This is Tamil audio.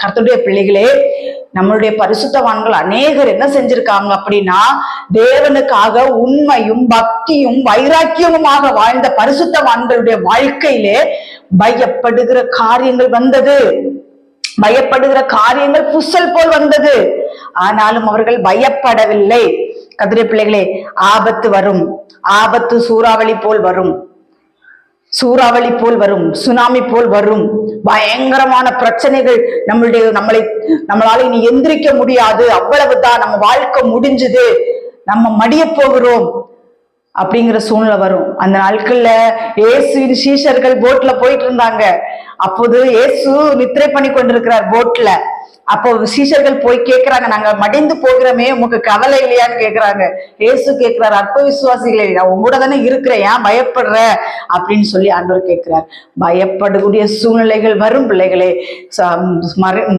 கர்த்தருடைய பிள்ளைகளே, நம்மளுடைய பரிசுத்தவான்கள் அநேகர் என்ன செஞ்சிருக்காங்க அப்படின்னா, தேவனுக்காக உண்மையும் பக்தியும் வைராக்கியமுமாக வாழ்ந்த பரிசுத்தவான்களுடைய வாழ்க்கையிலே பயப்படுகிற காரியங்கள் வந்தது. பயப்படுகிற காரியங்கள் புசல் போல் வந்தது. ஆனாலும் அவர்கள் பயப்படவில்லை. கர்த்தருடைய பிள்ளைகளே, ஆபத்து வரும், ஆபத்து சூறாவளி போல் வரும், சூறாவளி போல் வரும், சுனாமி போல் வரும், பயங்கரமான பிரச்சனைகள் நம்மளால இனி எந்திரிக்க முடியாது, அவ்வளவுதான், நம்ம வாழ்க்கை முடிஞ்சுது, நம்ம மடிய போகிறோம் அப்படிங்கிற சூழ்நிலை வரும். அந்த நாட்கள்ல இயேசுவின் சீஷர்கள் போட்ல போயிட்டு இருந்தாங்க. அப்போது இயேசு நித்திரை பண்ணி கொண்டிருக்கிறார் போட்ல. அப்போ சீஷர்கள் போய் கேட்கிறாங்க, நாங்க மடிந்து போகிறோமே, உமக்கு கவலை இல்லையான்னு கேட்கிறாங்க. இயேசு கேட்கிறார், அற்ப விசுவாசிகளே, நான் உங்களோட தானே இருக்கிறேன், ஏன் பயப்படுற அப்படின்னு சொல்லி ஆண்டவர் கேட்கிறார். பயப்படக்கூடிய சூழ்நிலைகள் வரும் பிள்ளைகளே.